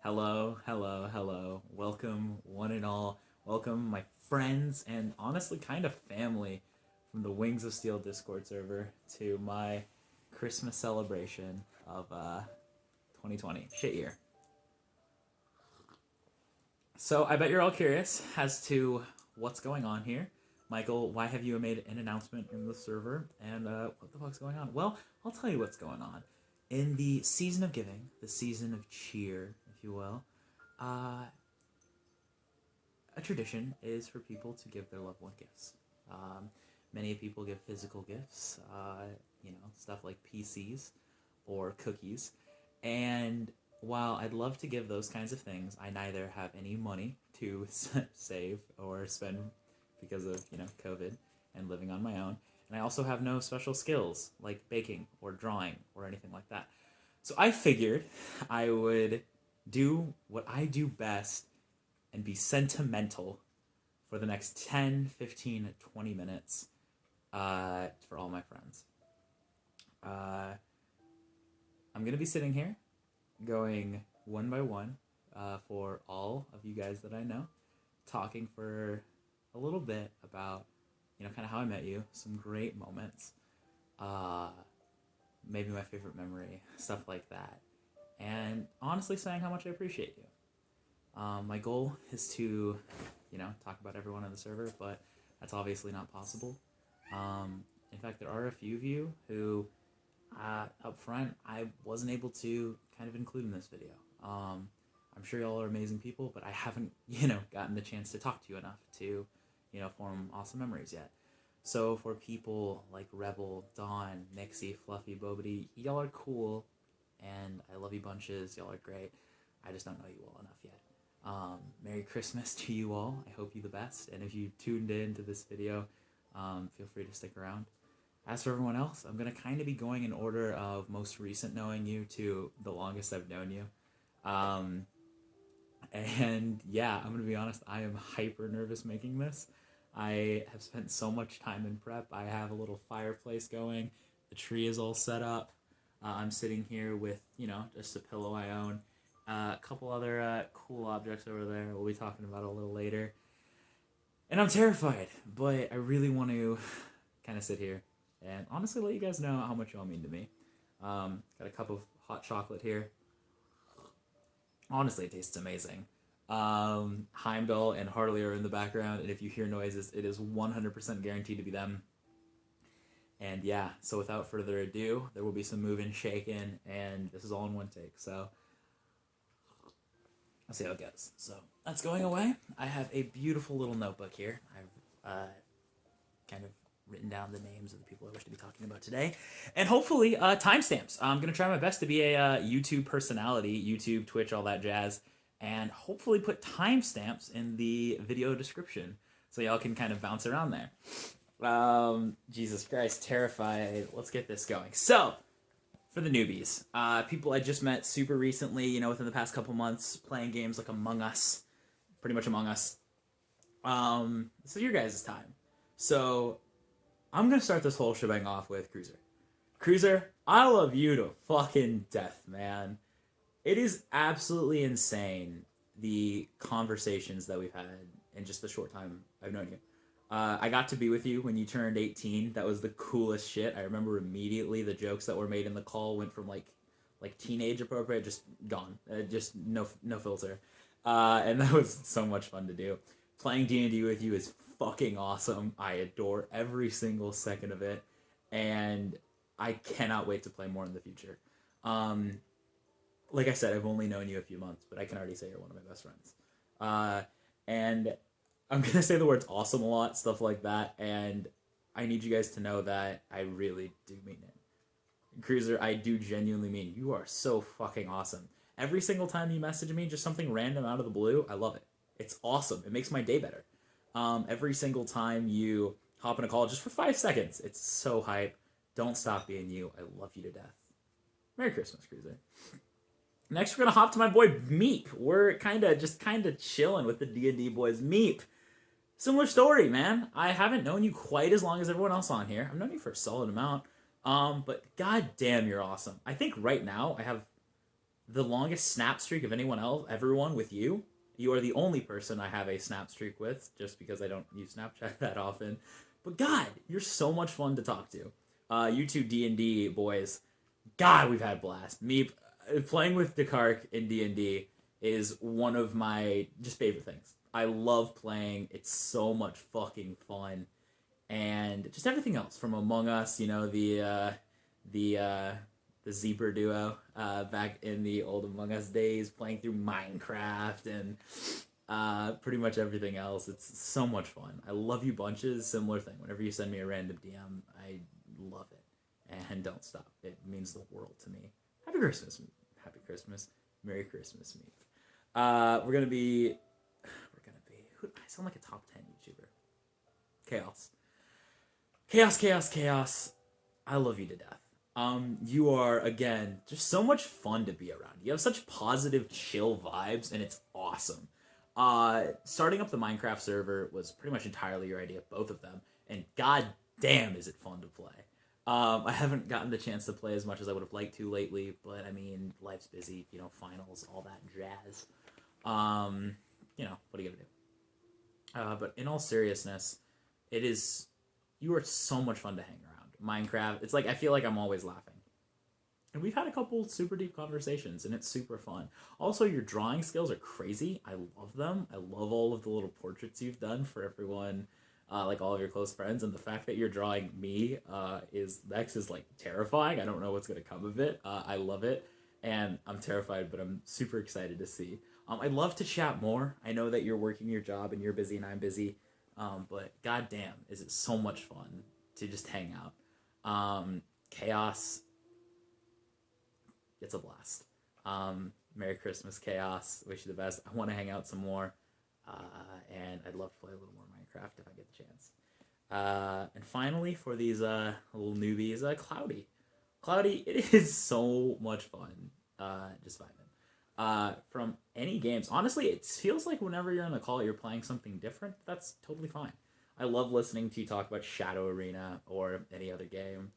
Hello, hello, hello. Welcome, one and all. Welcome, my friends, and honestly, kind of family from the Wings of Steel Discord server to my Christmas celebration of 2020. Shit year. So, I bet you're all curious as to what's going on here. Michael, why have you made an announcement in the server? And what the fuck's going on? Well, I'll tell you what's going on. In the season of giving, the season of cheer, if you will, uh, a tradition is for people to give their loved one gifts. Many people give physical gifts, stuff like PCs or cookies. And while I'd love to give those kinds of things, I neither have any money to save or spend because of, COVID and living on my own. And I also have no special skills like baking or drawing or anything like that. So I figured I would do what I do best and be sentimental for the next 10, 15, 20 minutes for all my friends. I'm going to be sitting here going one by one for all of you guys that I know, talking for a little bit about, kind of how I met you, some great moments, maybe my favorite memory, stuff like that, and honestly saying how much I appreciate you. My goal is to, talk about everyone on the server, but that's obviously not possible. In fact, there are a few of you who, up front, I wasn't able to kind of include in this video. I'm sure y'all are amazing people, but I haven't, gotten the chance to talk to you enough to, form awesome memories yet. So for people like Rebel, Dawn, Nixie, Fluffy, Bobity, y'all are cool, and I love you bunches, y'all are great. I just don't know you well enough yet. Merry Christmas to you all. I hope you the best. And if you tuned in to this video, feel free to stick around. As for everyone else, I'm going to kind of be going in order of most recent knowing you to the longest I've known you. And yeah, I'm going to be honest, I am hyper nervous making this. I have spent so much time in prep. I have a little fireplace going. The tree is all set up. I'm sitting here with, just a pillow I own. A couple other cool objects over there we'll be talking about a little later. And I'm terrified, but I really want to kind of sit here and honestly let you guys know how much y'all mean to me. Got a cup of hot chocolate here. Honestly, it tastes amazing. Heimdall and Harley are in the background, and if you hear noises, it is 100% guaranteed to be them. And yeah, so without further ado, there will be some moving, shaking, and this is all in one take, so I'll see how it goes. So that's going away. I have a beautiful little notebook here. I've kind of written down the names of the people I wish to be talking about today, and hopefully timestamps. I'm going to try my best to be a YouTube personality, YouTube, Twitch, all that jazz, and hopefully put timestamps in the video description so y'all can kind of bounce around there. Jesus Christ, terrified. Let's get this going. So, for the newbies, people I just met super recently, within the past couple months, playing games like Among Us, pretty much Among Us. This is your guys' time. So, I'm going to start this whole shebang off with Cruzer. Cruzer, I love you to fucking death, man. It is absolutely insane, the conversations that we've had in just the short time I've known you. I got to be with you when you turned 18. That was the coolest shit. I remember immediately the jokes that were made in the call went from like teenage appropriate, just gone. Just no filter. And that was so much fun to do. Playing D&D with you is fucking awesome. I adore every single second of it. And I cannot wait to play more in the future. Like I said, I've only known you a few months, but I can already say you're one of my best friends. And I'm going to say the words awesome a lot, stuff like that, and I need you guys to know that I really do mean it. Cruzer, I do genuinely mean you are so fucking awesome. Every single time you message me, just something random out of the blue, I love it. It's awesome. It makes my day better. Every single time you hop in a call just for 5 seconds, it's so hype. Don't stop being you. I love you to death. Merry Christmas, Cruzer. Next, we're going to hop to my boy Meep. We're kind of chilling with the D&D boys. Meep. Similar story, man. I haven't known you quite as long as everyone else on here. I've known you for a solid amount. But goddamn, you're awesome. I think right now I have the longest snap streak of everyone with you. You are the only person I have a snap streak with, just because I don't use Snapchat that often. But God, you're so much fun to talk to. You two D&D boys, God, we've had a blast. Meep, playing with Descartes in D&D is one of my just favorite things. I love playing. It's so much fucking fun. And just everything else from Among Us, the Zebra duo back in the old Among Us days, playing through Minecraft and pretty much everything else. It's so much fun. I love you bunches. Similar thing. Whenever you send me a random DM, I love it. And don't stop. It means the world to me. Happy Christmas. Happy Christmas. Merry Christmas, Meep. We're gonna be. I sound like a top 10 YouTuber. Chaos. Chaos. I love you to death. You are, again, just so much fun to be around. You have such positive, chill vibes, and it's awesome. Starting up the Minecraft server was pretty much entirely your idea, both of them, and god damn is it fun to play. I haven't gotten the chance to play as much as I would have liked to lately, but I mean, life's busy, finals, all that jazz. What are you gonna do? But in all seriousness, you are so much fun to hang around. Minecraft, it's like I feel like I'm always laughing. And we've had a couple super deep conversations, and it's super fun. Also, your drawing skills are crazy. I love them. I love all of the little portraits you've done for everyone, like all of your close friends. And the fact that you're drawing me is like terrifying. I don't know what's gonna come of it. I love it, and I'm terrified, but I'm super excited to see. I'd love to chat more. I know that you're working your job and you're busy and I'm busy, but goddamn, is it so much fun to just hang out. Chaos, it's a blast. Merry Christmas, Chaos. Wish you the best. I want to hang out some more, and I'd love to play a little more Minecraft if I get the chance. And finally, for these little newbies, Cloudy, it is so much fun. Just vibing. From any games, honestly, it feels like whenever you're on the call, you're playing something different. That's totally fine. I love listening to you talk about Shadow Arena or any other game.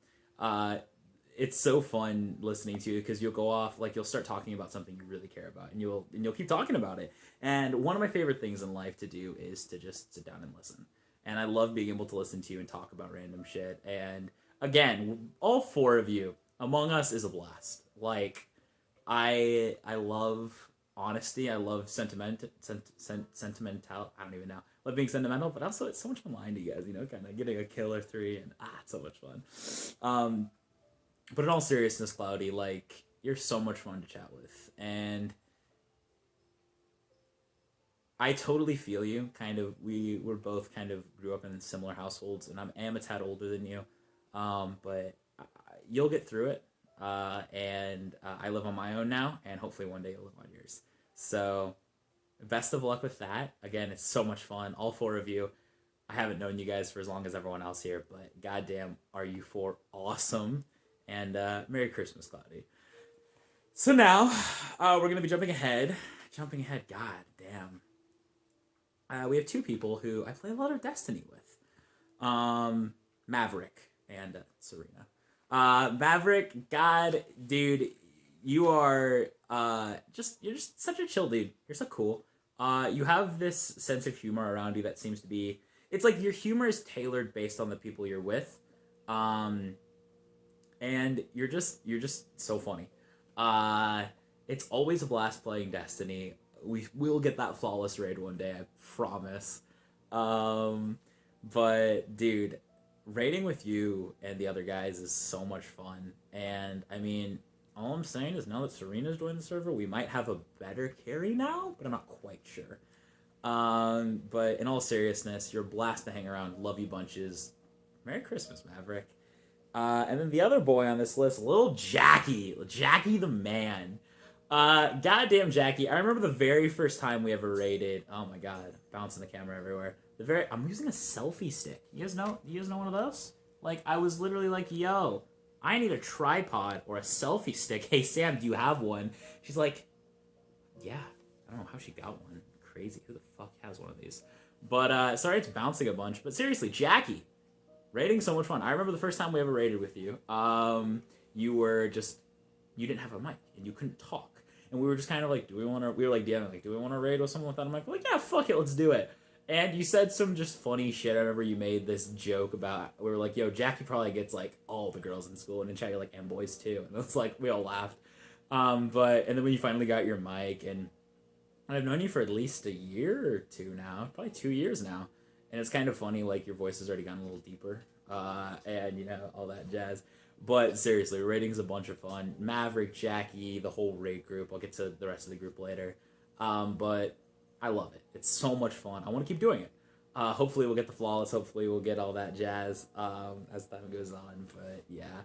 It's so fun listening to you because you'll go off, like you'll start talking about something you really care about, and you'll keep talking about it. And one of my favorite things in life to do is to just sit down and listen. And I love being able to listen to you and talk about random shit. And again, all four of you, Among Us is a blast. Like, I love honesty. I love sentimental. I don't even know. Love being sentimental, but also it's so much fun lying to you guys. Kind of getting a kill or three, and it's so much fun. But in all seriousness, Cloudy, like you're so much fun to chat with, and I totally feel you. Kind of, we were both kind of grew up in similar households, and I am a tad older than you, but you'll get through it. And I live on my own now, and hopefully one day you'll live on yours. So, best of luck with that. Again, it's so much fun. All four of you. I haven't known you guys for as long as everyone else here, but goddamn, are you four awesome? And Merry Christmas, Cloudy. So now, we're gonna be jumping ahead. God damn. We have two people who I play a lot of Destiny with. Maverick and Serena. Maverick, God, dude, you're just such a chill dude. You're so cool. You have this sense of humor around you that seems to be, it's like your humor is tailored based on the people you're with. And you're just so funny. It's always a blast playing Destiny. We'll get that flawless raid one day, I promise. But dude, raiding with you and the other guys is so much fun. And I mean, all I'm saying is now that Serena's joined the server, we might have a better carry now, but I'm not quite sure. But in all seriousness, you're a blast to hang around. Love you bunches. Merry Christmas, Maverick. And then the other boy on this list, little Jackie the man. Goddamn Jackie. I remember the very first time we ever raided. Oh my god, bouncing the camera everywhere. I'm using a selfie stick. You guys know one of those? Like, I was literally like, yo, I need a tripod or a selfie stick. Hey Sam, do you have one? She's like, yeah. I don't know how she got one. Crazy. Who the fuck has one of these? But sorry it's bouncing a bunch. But seriously, Jackie. Raiding's so much fun. I remember the first time we ever raided with you. You didn't have a mic and you couldn't talk. and we were just kind of like, we were like, DMing, like, do we want to raid with someone with that? I'm like, yeah, fuck it, let's do it. And you said some just funny shit. I remember you made this joke about, we were like, yo, Jackie probably gets like all the girls in school, and in chat you're like, and boys too. And it's like, we all laughed. And then when you finally got your mic, and I've known you for at least a year or two now, probably 2 years now. And it's kind of funny, like, your voice has already gotten a little deeper, and, you know, all that jazz. But seriously, raiding's a bunch of fun. Maverick, Jackie, the whole raid group. I'll get to the rest of the group later. But I love it. It's so much fun. I want to keep doing it. Hopefully we'll get the flawless. Hopefully we'll get all that jazz as time goes on. But yeah,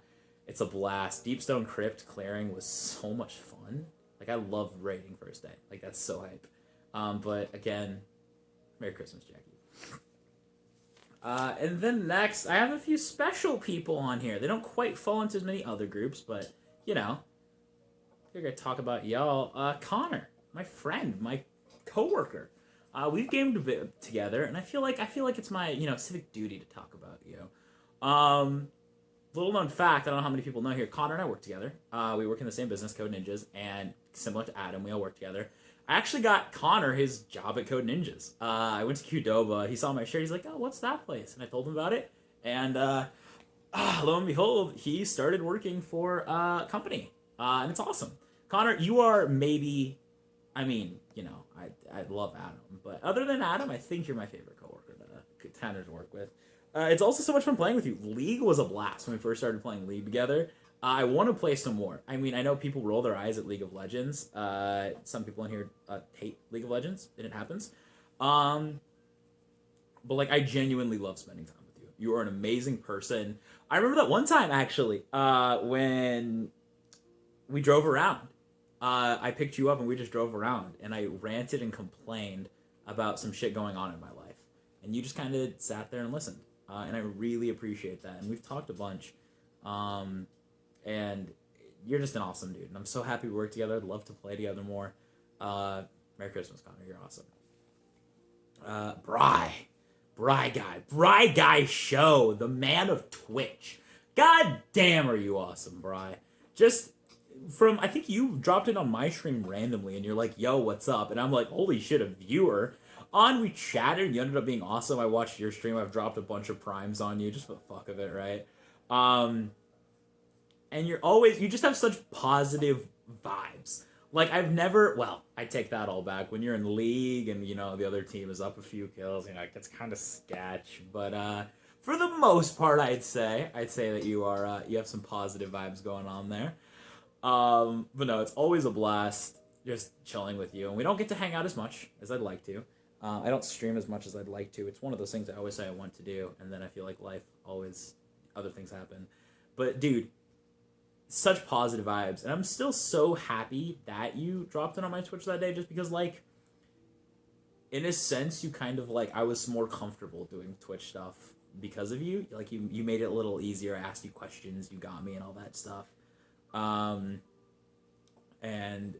it's a blast. Deepstone Crypt clearing was so much fun. Like, I love raiding first day. Like, that's so hype. But again, Merry Christmas, Jackie. And then next, I have a few special people on here. They don't quite fall into as many other groups, but, you know, we're going to talk about y'all. Connor, my friend, my coworker. We've gamed a bit together, and I feel like it's my, you know, civic duty to talk about you. Little known fact, I don't know how many people know here, Connor and I work together. We work in the same business, Code Ninjas, and similar to Adam, we all work together. I actually got Connor his job at Code Ninjas. I went to Qdoba, he saw my shirt, he's like, oh, what's that place? And I told him about it, and lo and behold, he started working for a company, and it's awesome. Connor, you are maybe, I mean, you know, I love Adam, but other than Adam, I think you're my favorite coworker that Connor to work with. It's also so much fun playing with you. League was a blast when we first started playing League together. I want to play some more. I mean, I know people roll their eyes at League of Legends. Some people in here hate League of Legends, and it happens. But, like, I genuinely love spending time with you. You are an amazing person. I remember that one time, actually, when we drove around. I picked you up, and we just drove around, and I ranted and complained about some shit going on in my life. And you just kind of sat there and listened. And I really appreciate that. And we've talked a bunch. And you're just an awesome dude. And I'm so happy we work together. I'd love to play together more. Merry Christmas, Connor. You're awesome. BriGuyShow, the man of Twitch. God damn, are you awesome, Bri. Just from, I think you dropped it on my stream randomly, and you're like, yo, what's up? And I'm like, holy shit, a viewer. We chatted, and you ended up being awesome. I watched your stream. I've dropped a bunch of primes on you, just for the fuck of it, right? And you just have such positive vibes. Like, I take that all back. When you're in League and, you know, the other team is up a few kills, you know, it gets kind of sketch. But, for the most part, I'd say that you have some positive vibes going on there. But no, it's always a blast just chilling with you. And we don't get to hang out as much as I'd like to. I don't stream as much as I'd like to. It's one of those things I always say I want to do, and then I feel like other things happen. But, dude, such positive vibes. And I'm still so happy that you dropped it on my Twitch that day, just because, like, in a sense, you kind of, like, I was more comfortable doing Twitch stuff because of you. Like, you made it a little easier. I asked you questions, you got me, and all that stuff. And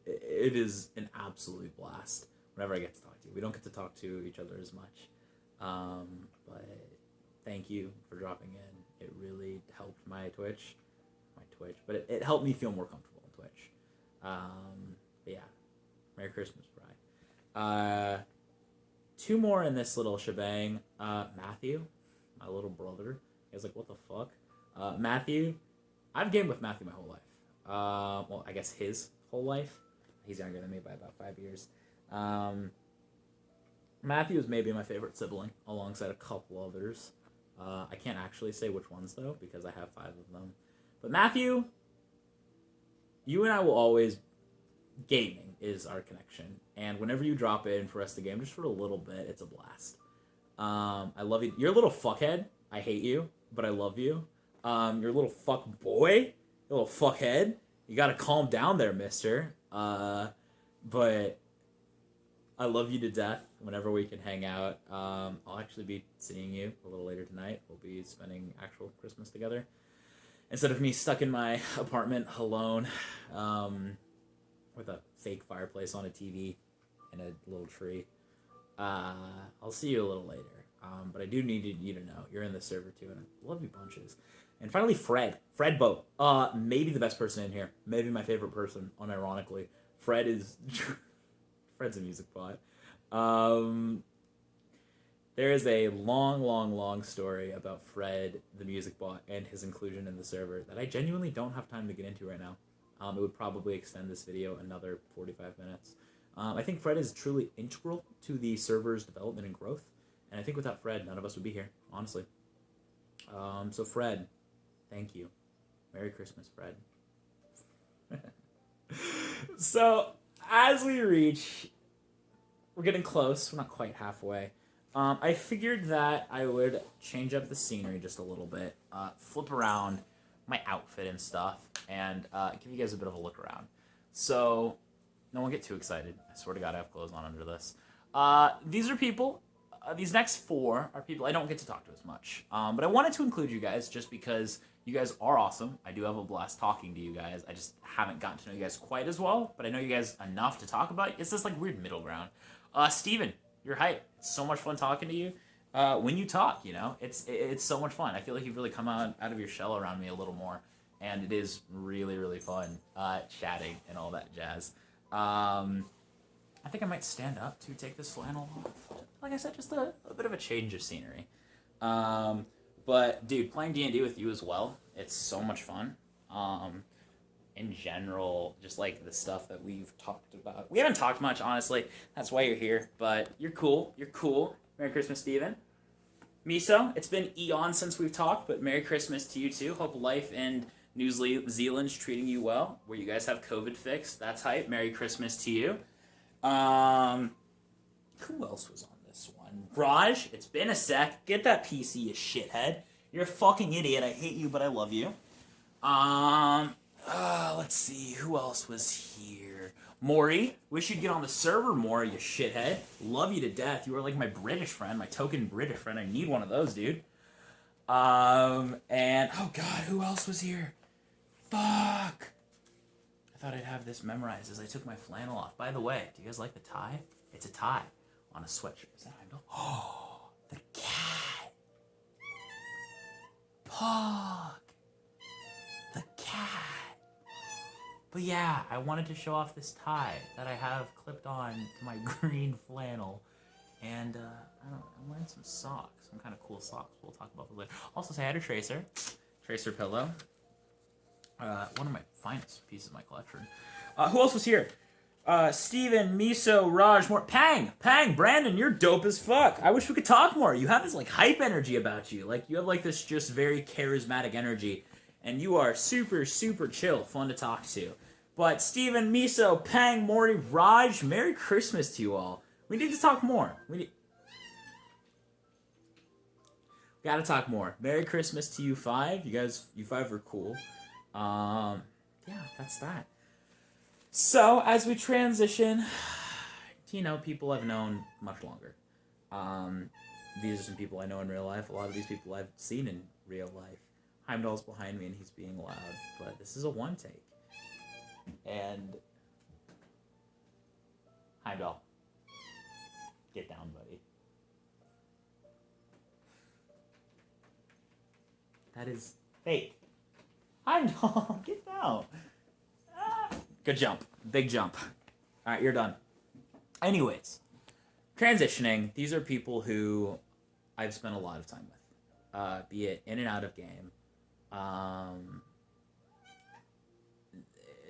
it is an absolute blast whenever I get to talk to you. We don't get to talk to each other as much. But thank you for dropping in. It really helped my Twitch. But it helped me feel more comfortable on Twitch. But yeah. Merry Christmas, Bri. Two more in this little shebang. Matthew, my little brother. He was like, what the fuck? Matthew, I've gamed with Matthew my whole life. Well, I guess his whole life. He's younger than me by about 5 years. Matthew is maybe my favorite sibling, alongside a couple others. I can't actually say which ones, though, because I have 5 of them. But Matthew, you and I will always... Gaming is our connection. And whenever you drop in for us to game, just for a little bit, it's a blast. I love you. You're a little fuckhead. I hate you, but I love you. You're a little fuck boy. You're a little fuckhead. You gotta calm down there, mister. But I love you to death whenever we can hang out. I'll actually be seeing you a little later tonight. We'll be spending actual Christmas together, instead of me stuck in my apartment alone, with a fake fireplace on a TV and a little tree. I'll see you a little later. But I do need you to know you're in the server too, and I love you bunches. And finally, Fred Boat. Maybe the best person in here. Maybe my favorite person, unironically. Fred is Fred's a music bot. There is a long story about Fred, the music bot, and his inclusion in the server that I genuinely don't have time to get into right now. It would probably extend this video another 45 minutes. I think Fred is truly integral to the server's development and growth, and I think without Fred, none of us would be here, honestly. So Fred, thank you. Merry Christmas, Fred. So, as we reach... We're getting close. We're not quite halfway. I figured that I would change up the scenery just a little bit, flip around my outfit and stuff, and give you guys a bit of a look around. So, no one get too excited. I swear to God, I have clothes on under this. These are people. These next 4 are people I don't get to talk to as much. But I wanted to include you guys just because you guys are awesome. I do have a blast talking to you guys. I just haven't gotten to know you guys quite as well, but I know you guys enough to talk about. It's this like weird middle ground. Steven, you're hype. It's so much fun talking to you. When you talk, you know, it's so much fun. I feel like you've really come out of your shell around me a little more, and it is really fun chatting and all that jazz. I think I might stand up to take this flannel off. Like I said, just a bit of a change of scenery. But dude, playing D&D with you as well, it's so much fun. In general, just like the stuff that we've talked about. We haven't talked much, honestly. That's why you're here. But you're cool. You're cool. Merry Christmas, Steven. Miso, it's been eons since we've talked, but Merry Christmas to you too. Hope life in New Zealand's treating you well, where you guys have COVID fixed. That's hype. Merry Christmas to you. Who else was on this one? Raj, it's been a sec. Get that PC, you shithead. You're a fucking idiot. I hate you, but I love you. Let's see. Who else was here? Mori. Wish you'd get on the server more, you shithead. Love you to death. You are like my British friend, my token British friend. I need one of those, dude. And, oh god, who else was here? Fuck. I thought I'd have this memorized as I took my flannel off. By the way, do you guys like the tie? It's a tie on a sweatshirt. Is that Heimdall? Oh, the cat. Pog. The cat. But yeah, I wanted to show off this tie that I have clipped on to my green flannel. And, I'm wearing some socks. Some kind of cool socks. We'll talk about those later. Also, say hi to Tracer. Tracer pillow. One of my finest pieces of my collection. Who else was here? Steven, Miso, Raj, more. Peng! Brandon, you're dope as fuck. I wish we could talk more. You have this, like, hype energy about you. Like, you have, like, this just very charismatic energy. And you are super chill, fun to talk to. But Steven, Miso, Peng, Mori, Raj, Merry Christmas to you all. We need to talk more. We gotta talk more. Merry Christmas to you 5. You 5 are cool. Yeah, that's that. So, as we transition, people I've known much longer. These are some people I know in real life. A lot of these people I've seen in real life. Heimdall's behind me and he's being loud, but this is a one take. And Heimdall, get down, buddy. That is fake. Heimdall, get down. Good jump. Big jump. Alright, you're done. Anyways, transitioning, these are people who I've spent a lot of time with. Be it in and out of game.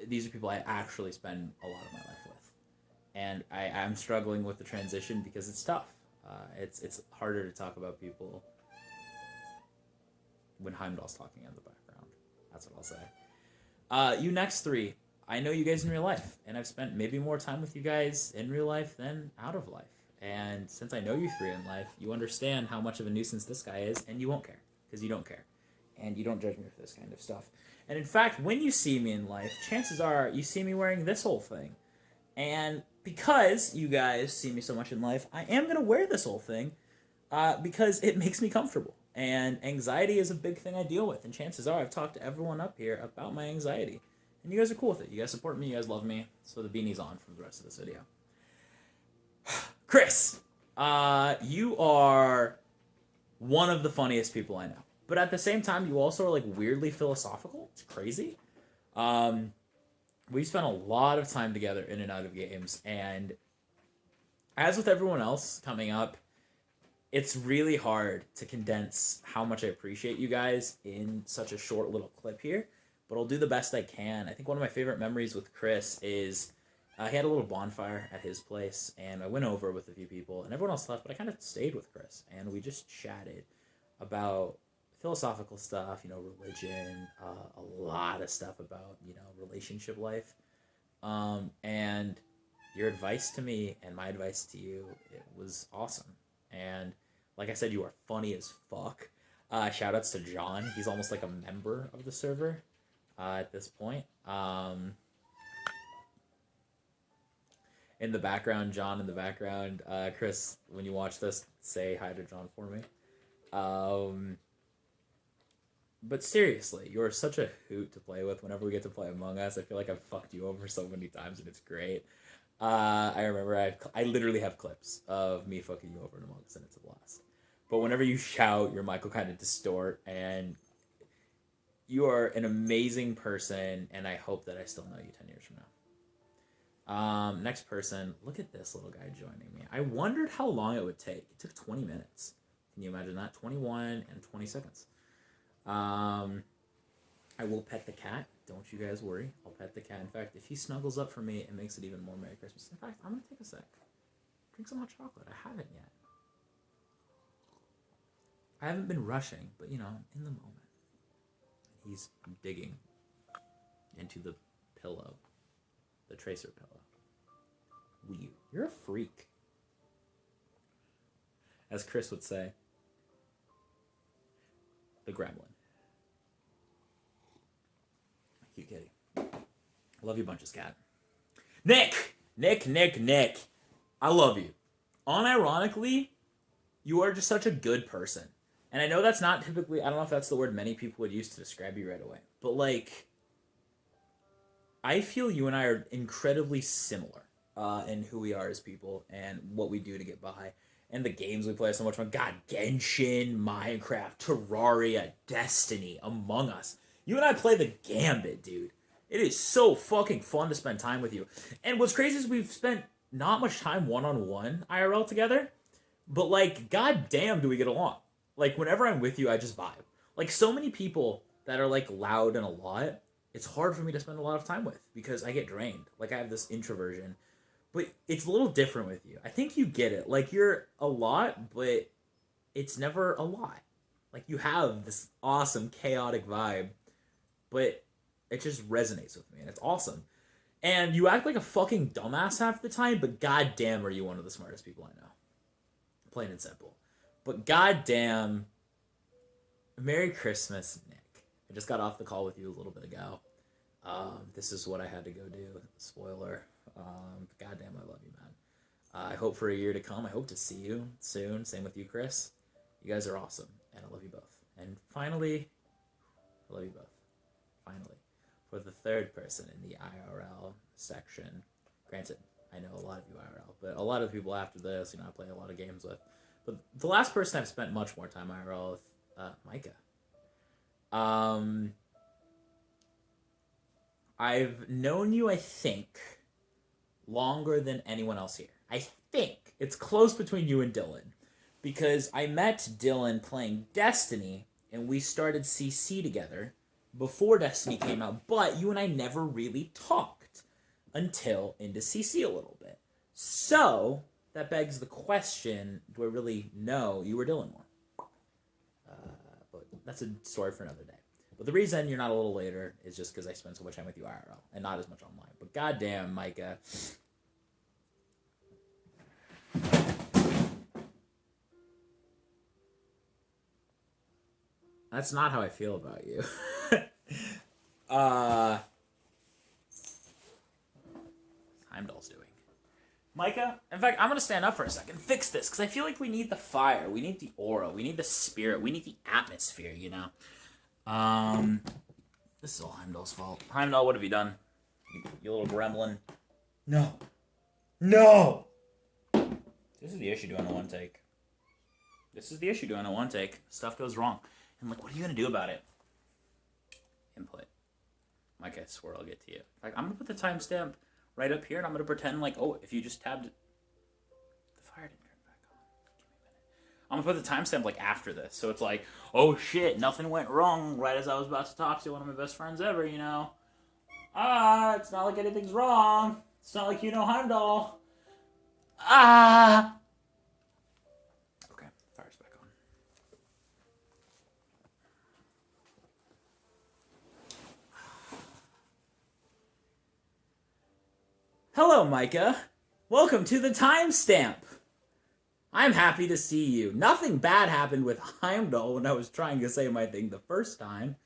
These are people I actually spend a lot of my life with. And I'm struggling with the transition because it's tough. It's harder to talk about people when Heimdall's talking in the background. That's what I'll say. You next 3, I know you guys in real life, and I've spent maybe more time with you guys in real life than out of life. And since I know you 3 in life, you understand how much of a nuisance this guy is, and you won't care, because you don't care. And you don't judge me for this kind of stuff. And in fact, when you see me in life, chances are you see me wearing this whole thing. And because you guys see me so much in life, I am going to wear this whole thing because it makes me comfortable. And anxiety is a big thing I deal with. And chances are I've talked to everyone up here about my anxiety. And you guys are cool with it. You guys support me. You guys love me. So the beanie's on for the rest of this video. Chris, you are one of the funniest people I know. But at the same time, you also are, like, weirdly philosophical. It's crazy. we spent a lot of time together in and out of games, and as with everyone else coming up, it's really hard to condense how much I appreciate you guys in such a short little clip here, but I'll do the best I can. I think one of my favorite memories with Chris is he had a little bonfire at his place, and I went over with a few people, and everyone else left, but I kind of stayed with Chris, and we just chatted about philosophical stuff, religion, a lot of stuff about, relationship life. And your advice to me and my advice to you, it was awesome. And like I said, you are funny as fuck. Shout outs to John. He's almost like a member of the server at this point. In the background, John in the background. Chris, when you watch this, say hi to John for me. But seriously, you're such a hoot to play with. Whenever we get to play Among Us, I feel like I've fucked you over so many times, and it's great. I remember I literally have clips of me fucking you over in Among Us, and it's a blast. But whenever you shout, your mic will kind of distort, and you are an amazing person, and I hope that I still know you 10 years from now. Next person, look at this little guy joining me. I wondered how long it would take. It took 20 minutes. Can you imagine that? 21 and 20 seconds. I will pet the cat. Don't you guys worry. I'll pet the cat. In fact, if he snuggles up for me, it makes it even more Merry Christmas. In fact, I'm going to take a sec. Drink some hot chocolate. I haven't yet. I haven't been rushing, but, in the moment. He's digging into the pillow. The tracer pillow. Weird. You're a freak. As Chris would say. The gremlin. Cute kitty. I love you bunches, cat. Nick! I love you. Unironically, you are just such a good person. And I know that's not typically, I don't know if that's the word many people would use to describe you right away. But, I feel you and I are incredibly similar in who we are as people and what we do to get by. And the games we play are so much fun. God, Genshin, Minecraft, Terraria, Destiny, Among Us. You and I play the gambit, dude. It is so fucking fun to spend time with you. And what's crazy is we've spent not much time one-on-one IRL together. But, god damn do we get along. Whenever I'm with you, I just vibe. So many people that are, loud and a lot, it's hard for me to spend a lot of time with. Because I get drained. I have this introversion. But it's a little different with you. I think you get it. You're a lot, but it's never a lot. You have this awesome, chaotic vibe, but it just resonates with me, and it's awesome. And you act like a fucking dumbass half the time, but goddamn are you one of the smartest people I know. Plain and simple. But goddamn, Merry Christmas, Nick. I just got off the call with you a little bit ago. This is what I had to go do. Spoiler. Goddamn, I love you, man. I hope for a year to come. I hope to see you soon. Same with you, Chris. You guys are awesome, and I love you both. And finally, I love you both. Finally, for the third person in the IRL section. Granted, I know a lot of you IRL, but a lot of the people after this, I play a lot of games with. But the last person I've spent much more time IRL with, Micah. I've known you, I think, longer than anyone else here. I think it's close between you and Dylan, because I met Dylan playing Destiny, and we started CC together before Destiny came out, but you and I never really talked until into CC a little bit. So, that begs the question, do I really know you or Dylan more? But that's a story for another day. But the reason you're not a little later is just because I spend so much time with you IRL, and not as much online. But goddamn, Micah. That's not how I feel about you. Heimdall's doing. Micah, in fact, I'm going to stand up for a second, fix this, because I feel like we need the fire, we need the aura, we need the spirit, we need the atmosphere, This is all Heimdall's fault. Heimdall, what have you done? You little gremlin. No. This is the issue doing a one take. Stuff goes wrong. And what are you going to do about it? Input. Micah, I swear I'll get to you. Like, I'm gonna put the timestamp right up here, and I'm gonna pretend like, oh, if you just tabbed it, the fire didn't turn back on. Give me a minute. I'm gonna put the timestamp like after this, so it's like, oh shit, nothing went wrong right as I was about to talk to one of my best friends ever, you know. It's not like anything's wrong. It's not like you know Heimdall. Okay, fire's back on. Hello, Micah. Welcome to the timestamp. I'm happy to see you. Nothing bad happened with Heimdall when I was trying to say my thing the first time.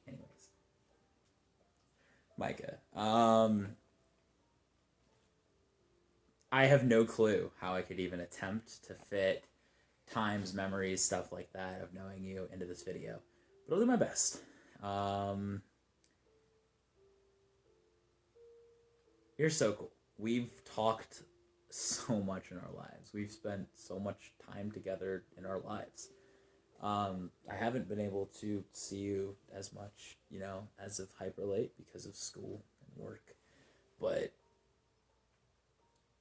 Anyways. Micah, I have no clue how I could even attempt to fit times, memories, stuff like that of knowing you into this video. But I'll do my best. You're so cool. We've talked so much in our lives. We've spent so much time together in our lives. I haven't been able to see you as much, you know, as of hyper late because of school and work. But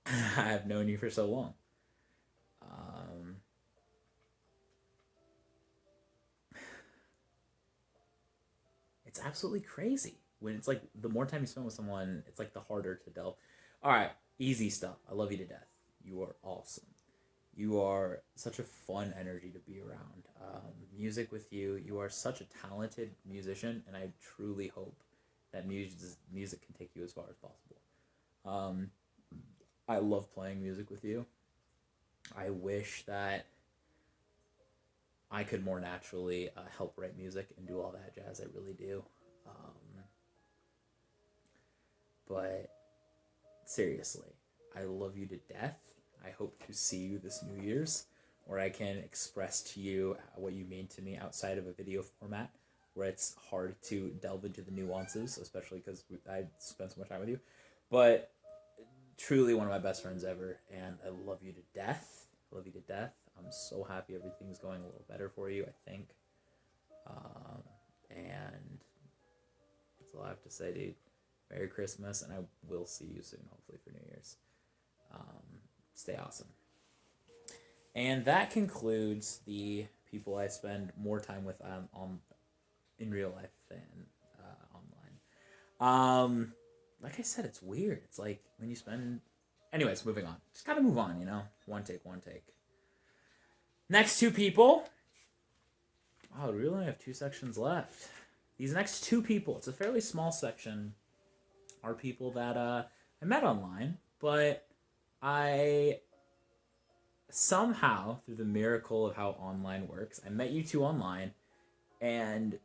I have known you for so long. It's absolutely crazy. When it's like, the more time you spend with someone, it's like the harder to delve. Alright, easy stuff. I love you to death. You are awesome. You are such a fun energy to be around. Music with you, you are such a talented musician, and I truly hope that music can take you as far as possible. I love playing music with you. I wish that I could more naturally help write music and do all that jazz. I really do. But seriously, I love you to death. I hope to see you this New Year's, where I can express to you what you mean to me outside of a video format, where it's hard to delve into the nuances, especially because I spent so much time with you. But truly one of my best friends ever, and I love you to death. I love you to death. I'm so happy everything's going a little better for you, I think. And that's all I have to say, dude. Merry Christmas, and I will see you soon, hopefully, for New Year's. Stay awesome. And that concludes the people I spend more time with in real life than online. Like I said, it's weird. It's like when you spend... Anyways, moving on. Just gotta move on, you know? One take. Next two people... Wow, we really only have 2 sections left. These next 2 people, it's a fairly small section, are people that I met online, but I somehow, through the miracle of how online works, I met you 2 online, and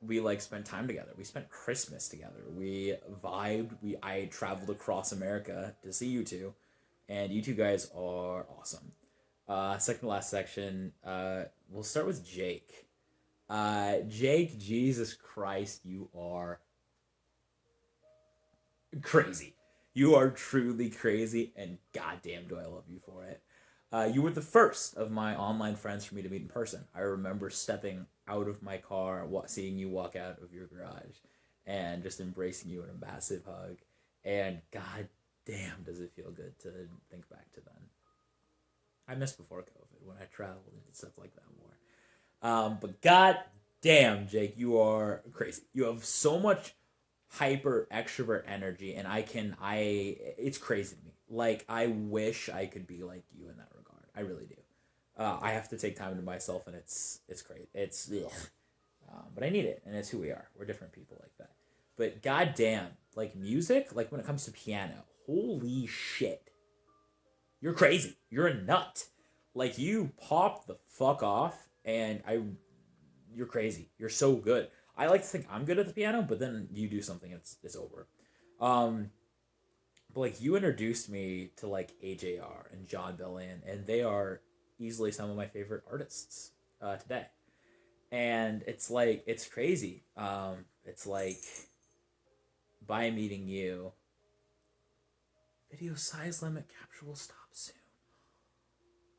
we like spent time together. We spent Christmas together. We vibed. I traveled across America to see you 2, and you 2 guys are awesome. Second to last section, we'll start with Jake. Jake, Jesus Christ, you are crazy. You are truly crazy, and goddamn do I love you for it. You were the first of my online friends for me to meet in person. I remember stepping out of my car, seeing you walk out of your garage, and just embracing you in a massive hug. And god damn, does it feel good to think back to then. I missed before COVID when I traveled and did stuff like that more. But god damn, Jake, you are crazy. You have so much hyper extrovert energy, and it's crazy to me. Like, I wish I could be like you in that regard. I really do. I have to take time to myself, and it's great. It's but I need it, and it's who we are. We're different people like that. But goddamn, like music, like when it comes to piano, holy shit, you're crazy. You're a nut. Like, you pop the fuck off, and you're crazy. You're so good. I like to think I'm good at the piano, but then you do something, it's over. But like, you introduced me to like AJR and John Bellan, and they are easily some of my favorite artists today. And it's like, it's crazy. It's like, by meeting you, video size limit capture will stop soon.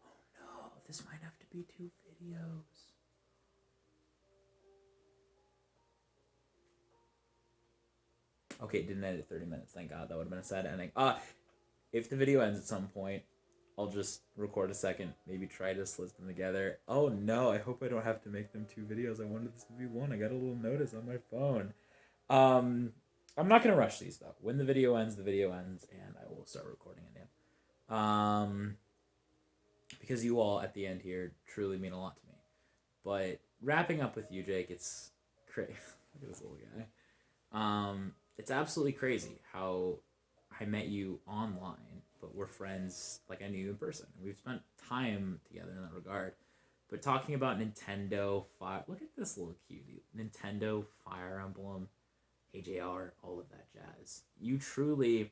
Oh no, this might have to be 2 videos. Okay, didn't edit 30 minutes. Thank God. That would have been a sad ending. If the video ends at some point, I'll just record a second. Maybe try to slip them together. Oh no, I hope I don't have to make them 2 videos. I wanted this to be 1. I got a little notice on my phone. I'm not going to rush these, though. When the video ends, and I will start recording it again. Because you all, at the end here, truly mean a lot to me. But wrapping up with you, Jake, it's crazy. Look at this little guy. It's absolutely crazy how I met you online, but we're friends like I knew you in person. We've spent time together in that regard. But talking about Nintendo Fire... Look at this little cutie. Nintendo, Fire Emblem, AJR, all of that jazz. You truly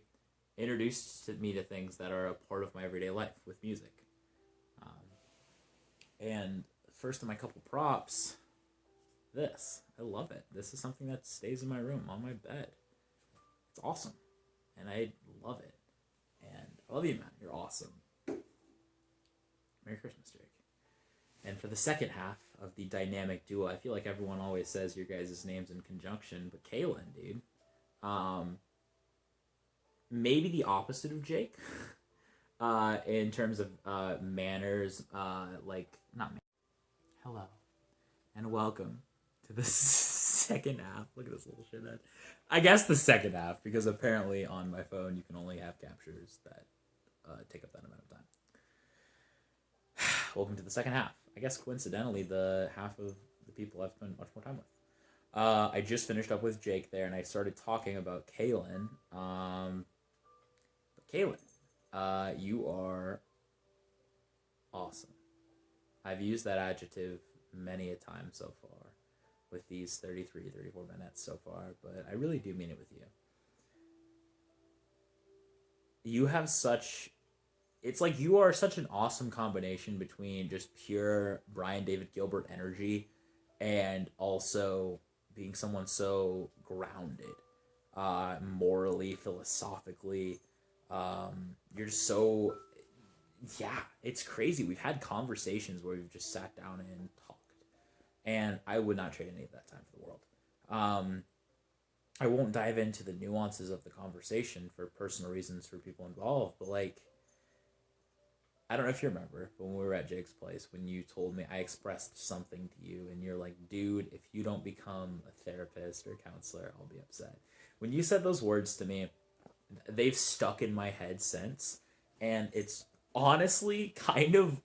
introduced me to things that are a part of my everyday life with music. And first of my couple props, this. I love it. This is something that stays in my room, on my bed. It's awesome. And I love it. And I love you, man. You're awesome. Merry Christmas, Jake. And for the second half of the dynamic duo, I feel like everyone always says your guys' names in conjunction, but Kaelin, dude. Maybe the opposite of Jake. In terms of manners, not manners. Hello. And welcome to the second half. Look at this little shithead. I guess the second half, because apparently on my phone you can only have captures that take up that amount of time. Welcome to the second half. I guess coincidentally, the half of the people I've spent much more time with. I just finished up with Jake there, and I started talking about Kaelin. Kaelin, you are awesome. I've used that adjective many a time so far with these 33, 34 minutes so far, but I really do mean it with you. You have such... It's like you are such an awesome combination between just pure Brian David Gilbert energy and also being someone so grounded, morally, philosophically. You're so... Yeah, it's crazy. We've had conversations where we've just sat down and talked. And I would not trade any of that time for the world. I won't dive into the nuances of the conversation for personal reasons for people involved, but like... I don't know if you remember, but when we were at Jake's place, when you told me, I expressed something to you, and you're like, dude, if you don't become a therapist or a counselor, I'll be upset. When you said those words to me, they've stuck in my head since, and it's honestly kind of,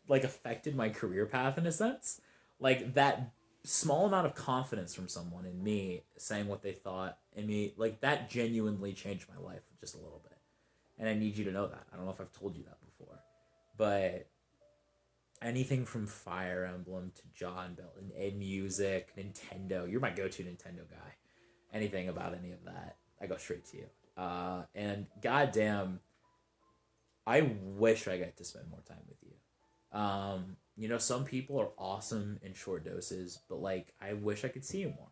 like, affected my career path in a sense. Like, that small amount of confidence from someone in me saying what they thought in me, like, that genuinely changed my life just a little bit. And I need you to know that. I don't know if I've told you that before. But anything from Fire Emblem to John Bell and music, Nintendo. You're my go-to Nintendo guy. Anything about any of that, I go straight to you. And goddamn, I wish I got to spend more time with you. You know, some people are awesome in short doses, but like, I wish I could see you more.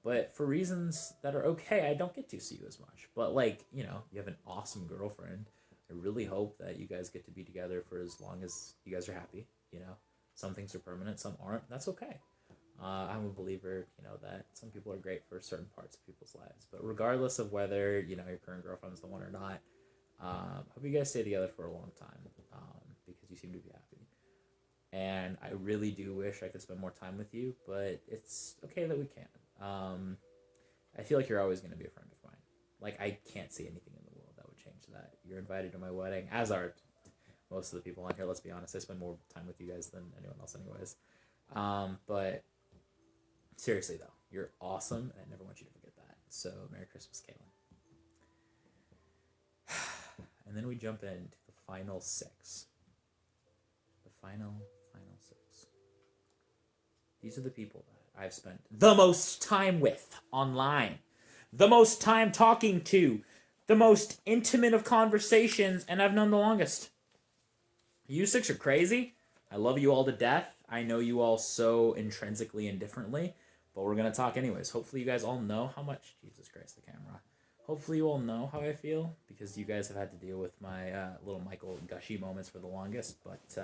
But for reasons that are okay, I don't get to see you as much. But like, you know, you have an awesome girlfriend. I really hope that you guys get to be together for as long as you guys are happy. You know, some things are permanent, some aren't. That's okay. I'm a believer, you know, that some people are great for certain parts of people's lives. But regardless of whether, you know, your current girlfriend's the one or not, hope you guys stay together for a long time, because you seem to be happy. And I really do wish I could spend more time with you, but it's okay that we can't. I feel like you're always going to be a friend of mine. Like, I can't see anything in the world that would change that. You're invited to my wedding, as are most of the people on here. Let's be honest, I spend more time with you guys than anyone else anyways. But seriously, though, you're awesome, and I never want you to forget that. So, Merry Christmas, Kaelin. And then we jump into the final 6. The final 6. These are the people that I've spent the most time with online, the most time talking to, the most intimate of conversations, and I've known the longest. You 6 are crazy. I love you all to death. I know you all so intrinsically and differently, but we're going to talk anyways. Hopefully you guys all know how much... Jesus Christ, the camera. Hopefully you all know how I feel, because you guys have had to deal with my little Michael gushy moments for the longest, but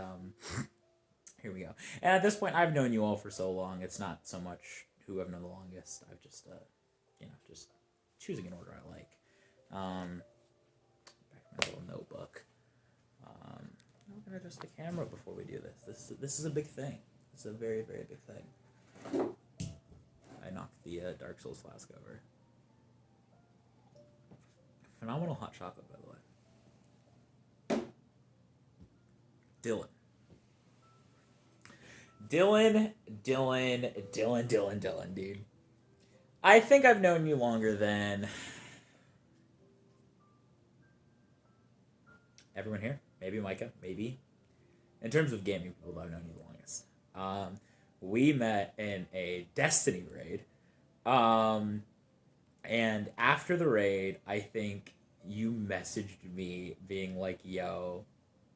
Here we go. And at this point, I've known you all for so long. It's not so much who I've known the longest. I've just, just choosing an order I like. Back to my little notebook. I'm gonna adjust the camera before we do this. This is a big thing. It's a very, very big thing. I knocked the Dark Souls flask over. Phenomenal hot chocolate, by the way. Dylan, dude. I think I've known you longer than everyone here. Maybe Micah, maybe. In terms of gaming people, I've known you the longest. We met in a Destiny raid. And after the raid, I think you messaged me being like, yo,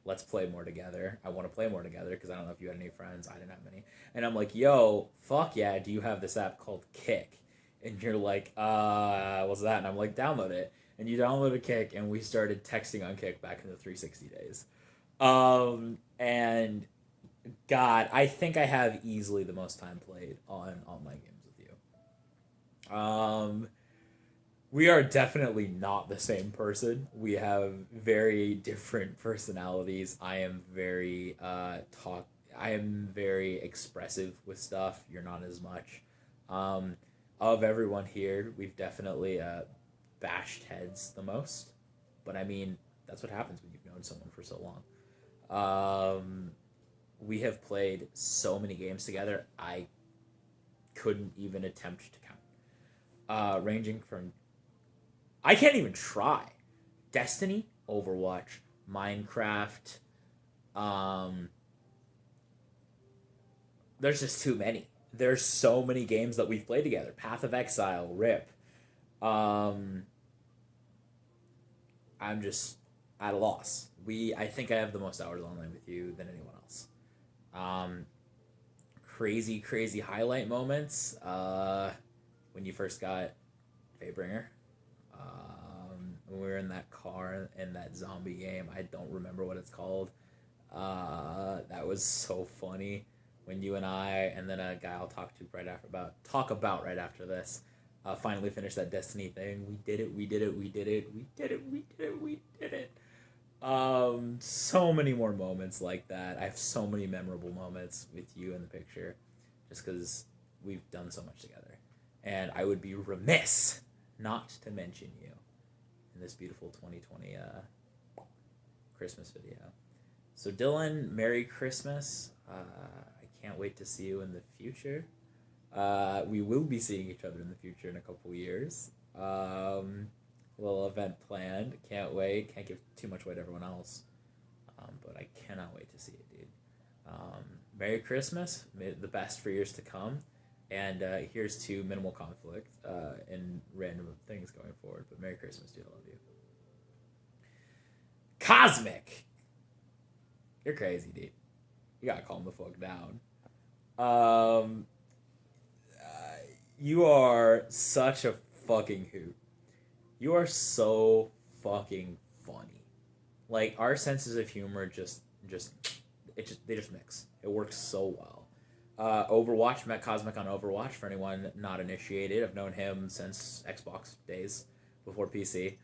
let's play more together. I want to play more together because I don't know if you had any friends. I didn't have many. And I'm like, yo, fuck yeah, do you have this app called Kick? And you're like, what's that? And I'm like, download it. And you downloaded Kick, and we started texting on Kick back in the 360 days. And God, I think I have easily the most time played on online games with you. We are definitely not the same person. We have very different personalities. I am very I am very expressive with stuff. You're not as much. Of everyone here, we've definitely bashed heads the most. But I mean, that's what happens when you've known someone for so long. We have played so many games together, I couldn't even attempt to count. Ranging from... I can't even try. Destiny, Overwatch, Minecraft. There's just too many. There's so many games that we've played together. Path of Exile, RIP. I'm just at a loss. I think I have the most hours online with you than anyone else. Crazy highlight moments. When you first got Fatebringer. When we were in that car in that zombie game. I don't remember what it's called. That was so funny. When you and I, and then a guy I'll talk about right after this, finally finished that Destiny thing. We did it. So many more moments like that. I have so many memorable moments with you in the picture, just because we've done so much together. And I would be remiss not to mention you in this beautiful 2020 Christmas video. So Dylan, Merry Christmas. I can't wait to see you in the future. We will be seeing each other in the future in a couple years. Little event planned. Can't wait. Can't give too much away to everyone else. But I cannot wait to see it, dude. Merry Christmas. The best for years to come. And here's to minimal conflict and random things going forward. But Merry Christmas, dude. I love you. Cosmic! You're crazy, dude. You gotta calm the fuck down. You are such a fucking hoot. You are so fucking funny. Like, our senses of humor they just mix. It works so well. Overwatch, met Cosmic on Overwatch. For anyone not initiated, I've known him since Xbox days, before PC.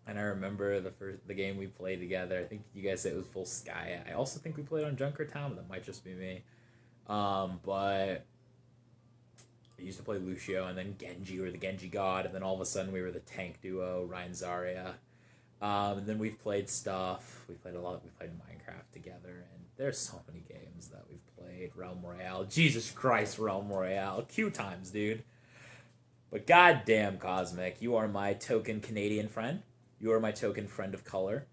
And I remember the game we played together. I think you guys said it was Full Sky. I also think we played on Junkertown, but that might just be me. But I used to play Lucio, and then Genji, or the Genji God, and then all of a sudden we were the tank duo, Ryan Zarya. And then we've played stuff. We played a lot. We played Minecraft together, and there's so many games that we've played. Realm Royale. Jesus Christ, Realm Royale. Q times, dude. But goddamn, Cosmic, you are my token Canadian friend. You are my token friend of color.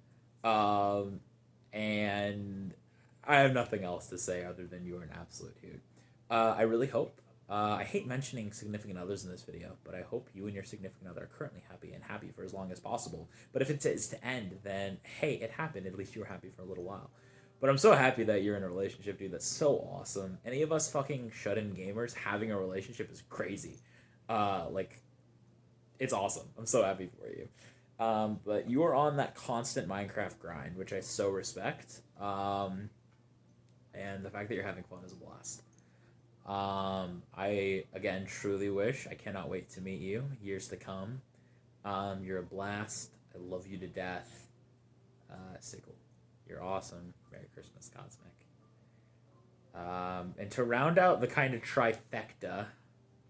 And I have nothing else to say other than you are an absolute hoot. I really hope. I hate mentioning significant others in this video, but I hope you and your significant other are currently happy and happy for as long as possible. But if it is to end, then hey, it happened. At least you were happy for a little while. But I'm so happy that you're in a relationship, dude. That's so awesome. Any of us fucking shut-in gamers having a relationship is crazy. It's awesome. I'm so happy for you. But you are on that constant Minecraft grind, which I so respect. And the fact that you're having fun is a blast. I, again, truly wish, I cannot wait to meet you years to come. You're a blast. I love you to death. Sickle, you're awesome. Merry Christmas, Cosmic. And to round out the kind of trifecta,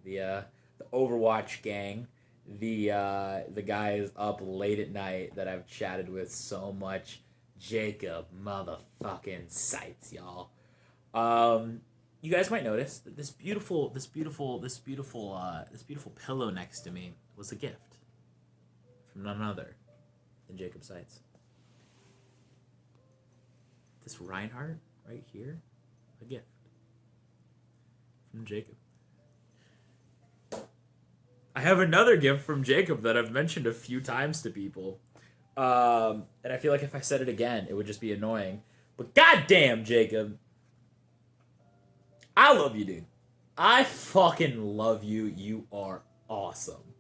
the Overwatch gang, the guys up late at night that I've chatted with so much, Jacob motherfucking Sights, y'all. You guys might notice that this beautiful pillow next to me was a gift from none other than Jacob Sights. This Reinhardt right here, a gift from Jacob. I have another gift from Jacob that I've mentioned a few times to people. And I feel like if I said it again, it would just be annoying. But goddamn, Jacob. I love you, dude. I fucking love you. You are awesome.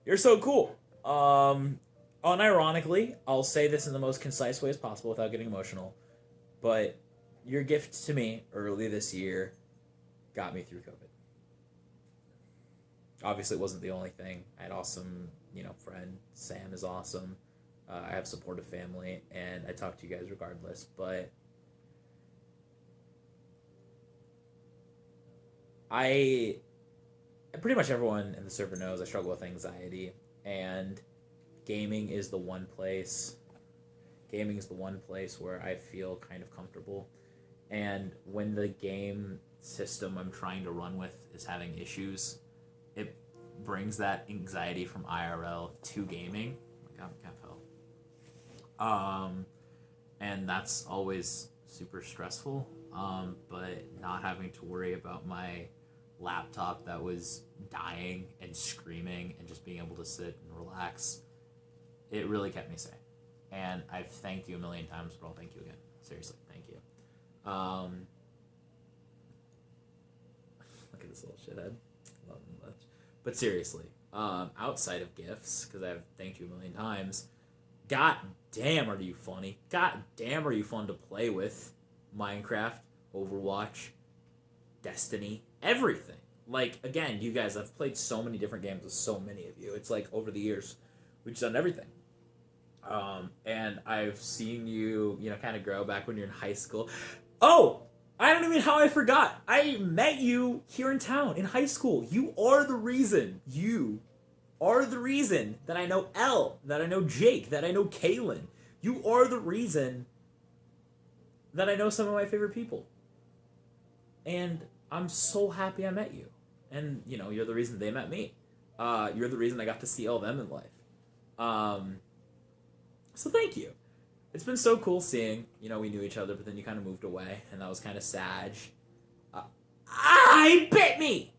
You're so cool. Unironically, I'll say this in the most concise way as possible without getting emotional. But your gift to me early this year got me through COVID. Obviously, it wasn't the only thing. I had awesome, friend. Sam is awesome. I have supportive family, and I talk to you guys regardless. But pretty much everyone in the server knows I struggle with anxiety, and gaming is the one place where I feel kind of comfortable. And when the game system I'm trying to run with is having issues, it brings that anxiety from IRL to gaming. Oh my god, my cat fell. And that's always super stressful. But not having to worry about my laptop that was dying and screaming and just being able to sit and relax, it really kept me sane. And I've thanked you a million times, but I'll thank you again. Seriously, thank you. Look at this little shithead. Love him much. But seriously, outside of gifts, because I've thanked you a million times, god damn are you funny. God damn are you fun to play with. Minecraft, Overwatch, Destiny, everything. Like, again, you guys, I've played so many different games with so many of you. It's like, over the years, we've just done everything. And I've seen you, kind of grow back when you're in high school. Oh! I don't even know how I forgot. I met you here in town, in high school. You are the reason that I know Elle, that I know Jake, that I know Kaelin. You are the reason that I know some of my favorite people. And I'm so happy I met you. And, you're the reason they met me. You're the reason I got to see all of them in life. So thank you. It's been so cool seeing, we knew each other, but then you kind of moved away, and that was kind of sad. He bit me!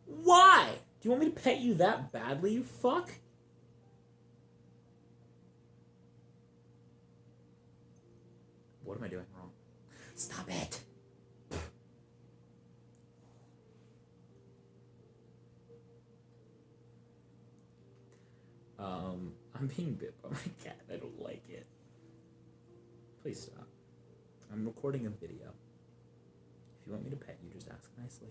Why? Do you want me to pet you that badly, you fuck? What am I doing wrong? Stop it! I'm being bit by my cat. I don't like it. Please stop. I'm recording a video. If you want me to pet you, just ask nicely.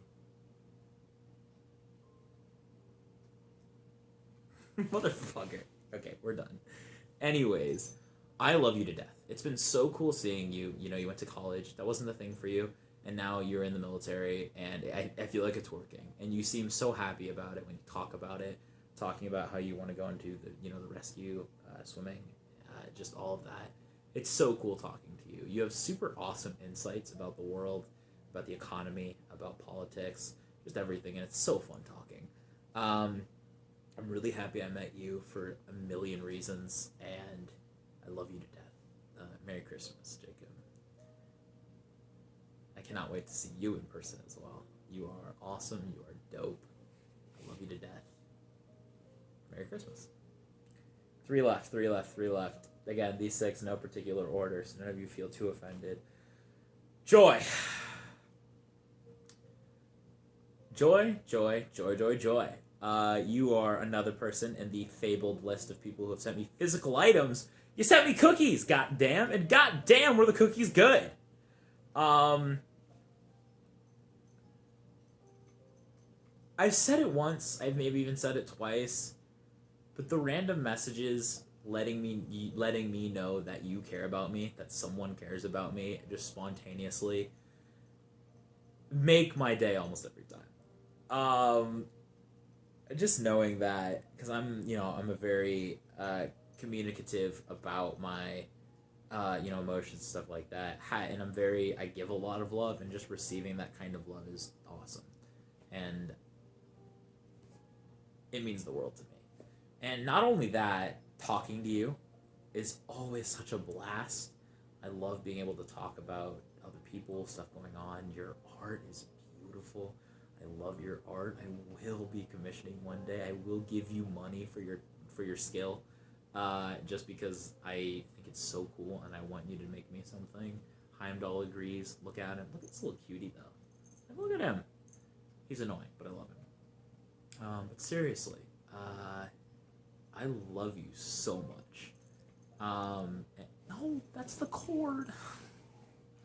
Motherfucker. Okay, we're done. Anyways, I love you to death. It's been so cool seeing you. You went to college. That wasn't the thing for you. And now you're in the military, and I feel like it's working. And you seem so happy about it when you talk about it. Talking about how you want to go into the rescue, swimming, just all of that. It's so cool talking to you. You have super awesome insights about the world, about the economy, about politics, just everything, and it's so fun talking. I'm really happy I met you for a million reasons, and I love you to death. Merry Christmas, Jacob. I cannot wait to see you in person as well. You are awesome. You are dope. I love you to death. Merry Christmas. 3 left. Again, these 6, no particular order, so none of you feel too offended. Joy. Joy. You are another person in the fabled list of people who have sent me physical items. You sent me cookies, goddamn, and goddamn were the cookies good. I've said it once, I've maybe even said it twice, but the random messages letting me know that you care about me, that someone cares about me, just spontaneously, make my day almost every time. Just knowing that, because I'm a very communicative about my emotions and stuff like that, and I give a lot of love, and just receiving that kind of love is awesome, and it means the world to me. And not only that, talking to you is always such a blast. I love being able to talk about other people, stuff going on. Your art is beautiful. I love your art. I will be commissioning one day. I will give you money for your skill, just because I think it's so cool, and I want you to make me something. Heimdall agrees. Look at him. Look at this little cutie though. Look at him. He's annoying, but I love him. But seriously, I love you so much. No, that's the cord.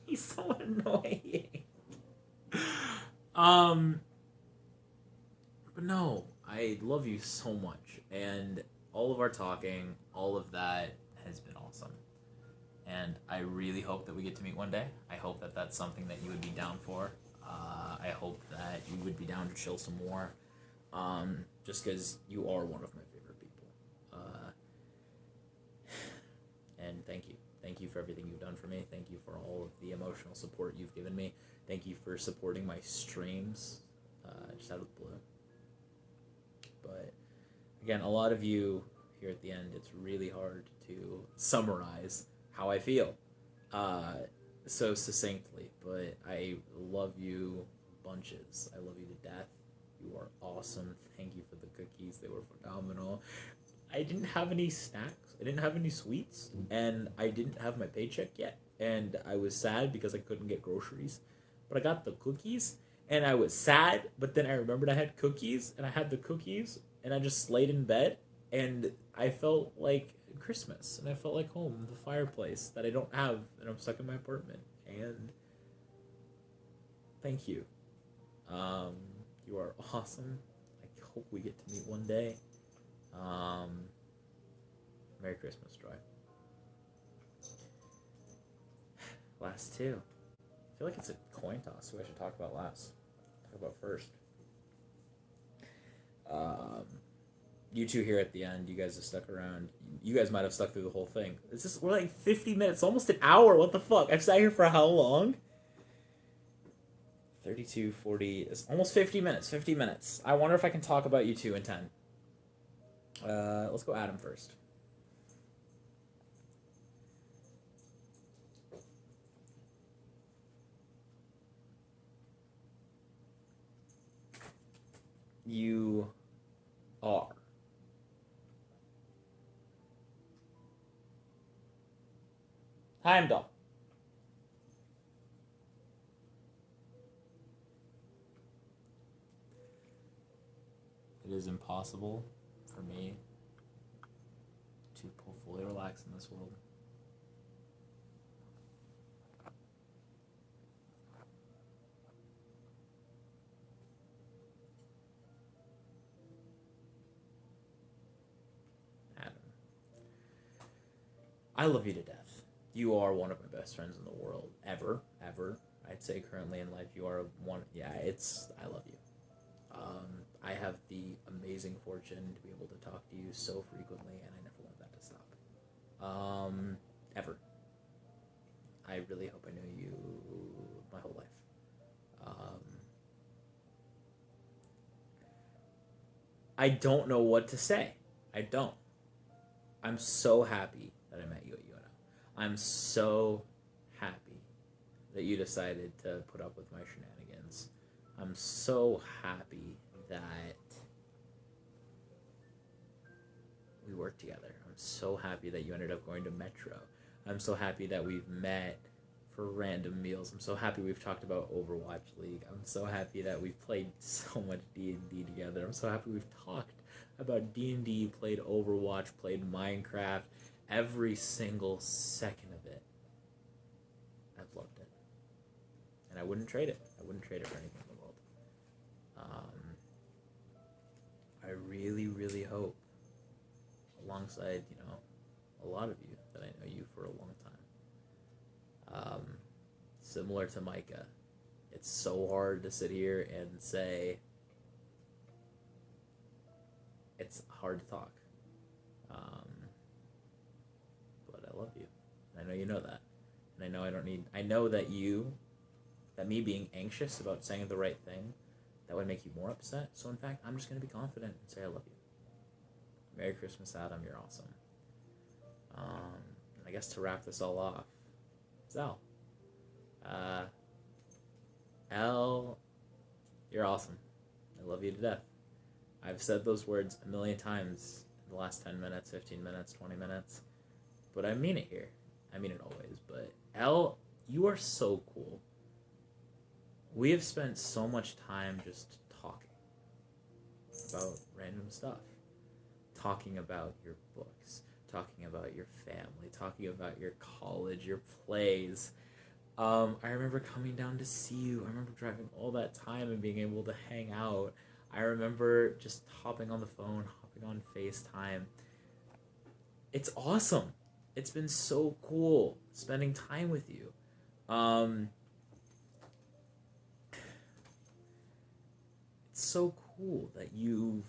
He's so annoying. But no, I love you so much, and all of our talking, all of that has been awesome. And I really hope that we get to meet one day. I hope that that's something that you would be down for. I hope that you would be down to chill some more. Just because you are one of my favorite people. And thank you. Thank you for everything you've done for me. Thank you for all of the emotional support you've given me. Thank you for supporting my streams, just out of the blue. But again, a lot of you here at the end, it's really hard to summarize how I feel so succinctly, but I love you bunches. I love you to death. You are awesome. Thank you for the cookies. They were phenomenal. I didn't have any snacks. I didn't have any sweets. And I didn't have my paycheck yet. And I was sad because I couldn't get groceries. But I got the cookies. And I was sad. But then I remembered I had cookies. And I had the cookies. And I just laid in bed. And I felt like Christmas. And I felt like home. The fireplace that I don't have. And I'm stuck in my apartment. And thank you. You are awesome. I hope we get to meet one day. Merry Christmas, Troy. Last two. I feel like it's a coin toss. Who I should talk about last? Talk about first. You two here at the end. You guys have stuck around. You guys might have stuck through the whole thing. We're like 50 minutes, almost an hour. What the fuck? I've sat here for how long? 32, 40, it's almost 50 minutes. 50 minutes. I wonder if I can talk about you two in 10. Let's go Adam first. You are Heimdall. It is impossible for me to fully relax in this world. Adam, I love you to death. You are one of my best friends in the world, ever. I'd say currently in life, you are one. Yeah, I love you. I have the amazing fortune to be able to talk to you so frequently, and I never want that to stop. Ever. I really hope I know you my whole life. I don't know what to say. I don't. I'm so happy that I met you at UNO. I'm so happy that you decided to put up with my shenanigans. I'm so happy that we worked together. I'm so happy that you ended up going to Metro. I'm so happy that we've met for random meals. I'm so happy we've talked about Overwatch League. I'm so happy that we've played so much D&D together. I'm so happy we've talked about D&D, played Overwatch, played Minecraft. Every single second of it, I've loved it. And I wouldn't trade it. I wouldn't trade it for anything in the world. I really, really hope, alongside, a lot of you, that I know you for a long time. Similar to Micah, it's so hard to sit here and say, it's hard to talk. But I love you. And I know you know that. And I know that me being anxious about saying the right thing, that would make you more upset. So in fact, I'm just going to be confident and say I love you. Merry Christmas, Adam. You're awesome. And I guess to wrap this all off, it's Elle. Elle, you're awesome. I love you to death. I've said those words a million times in the last 10 minutes, 15 minutes, 20 minutes. But I mean it here. I mean it always. But Elle, you are so cool. We have spent so much time just talking about random stuff. Talking about your books. Talking about your family. Talking about your college, your plays. I remember coming down to see you. I remember driving all that time and being able to hang out. I remember just hopping on the phone, hopping on FaceTime. It's awesome. It's been so cool spending time with you. It's so cool that you've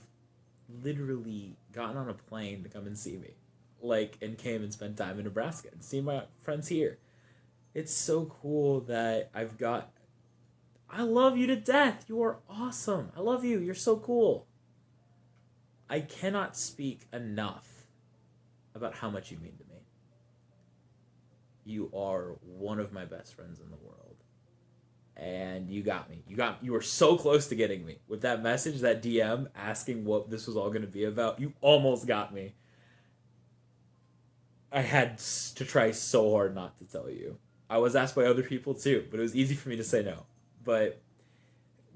literally gotten on a plane to come and see me. And came and spent time in Nebraska and see my friends here. It's so cool that I love you to death. You are awesome. I love you. You're so cool. I cannot speak enough about how much you mean to me. You are one of my best friends in the world. And you got me. You were so close to getting me. With that message, that DM asking what this was all going to be about, you almost got me. I had to try so hard not to tell you. I was asked by other people too, but it was easy for me to say no. But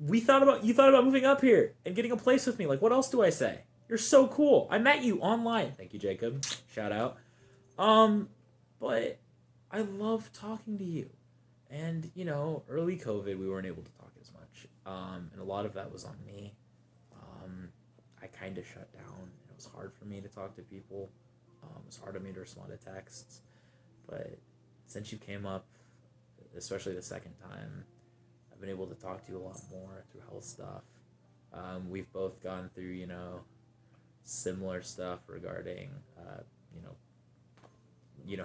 you thought about moving up here and getting a place with me. What else do I say? You're so cool. I met you online. Thank you, Jacob. Shout out. But I love talking to you. And, early COVID, we weren't able to talk as much. And a lot of that was on me. I kind of shut down. It was hard for me to talk to people. It was hard for me to respond to texts. But since you came up, especially the second time, I've been able to talk to you a lot more through health stuff. We've both gone through, similar stuff regarding,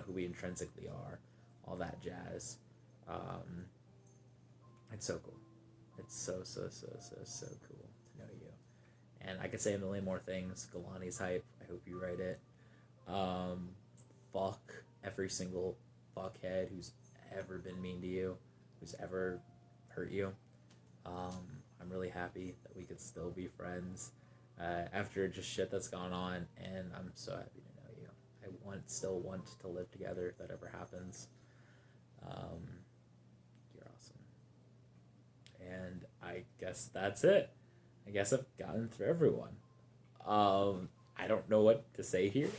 who we intrinsically are, all that jazz. It's so cool. It's so cool to know you. And I could say a million more things. Galani's hype. I hope you write it. Fuck every single fuckhead who's ever been mean to you, who's ever hurt you. I'm really happy that we could still be friends after just shit that's gone on, and I'm so happy to know you. I still want to live together if that ever happens. You're awesome. And I guess that's it. I guess I've gotten through everyone. I don't know what to say here.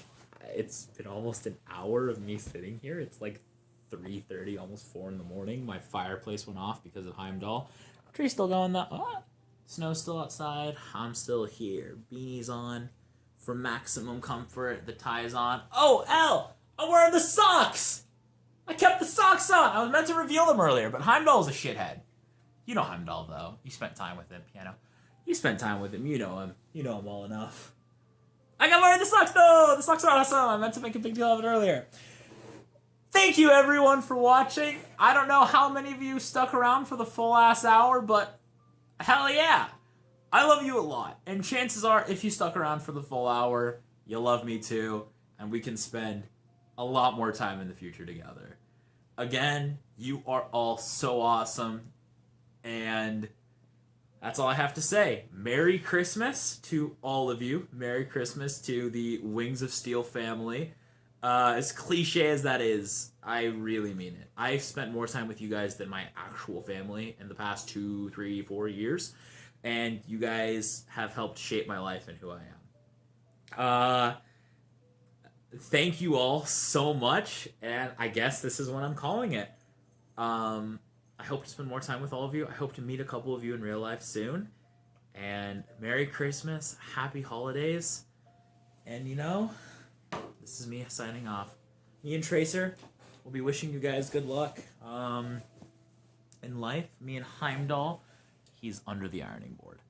It's been almost an hour of me sitting here. It's 3:30, almost 4 in the morning. My fireplace went off because of Heimdall. Tree's still going that. Snow's still outside. I'm still here. Beanie's on for maximum comfort. The tie's on. Oh, Elle! I'm wearing the socks! I kept the socks on! I was meant to reveal them earlier, but Heimdall's a shithead. You know Heimdall, though. You spent time with him, piano. You spent time with him. You know him. You know him well enough. I got wearing the socks, though! The socks are awesome! I meant to make a big deal of it earlier. Thank you, everyone, for watching. I don't know how many of you stuck around for the full-ass hour, but hell yeah. I love you a lot. And chances are, if you stuck around for the full hour, you love me too, and we can spend a lot more time in the future together. Again, you are all so awesome, and that's all I have to say. Merry Christmas to all of you. Merry Christmas to the Wings of Steel family. As cliche as that is, I really mean it. I've spent more time with you guys than my actual family in the past 2, 3, 4 years, and you guys have helped shape my life and who I am. Thank you all so much, and I guess this is what I'm calling it. I hope to spend more time with all of you. I hope to meet a couple of you in real life soon. And Merry Christmas, Happy Holidays, and this is me signing off. Me and Tracer will be wishing you guys good luck in life. Me and Heimdall, he's under the ironing board.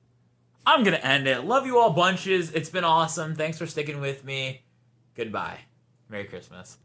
I'm going to end it. Love you all bunches. It's been awesome. Thanks for sticking with me. Goodbye. Merry Christmas.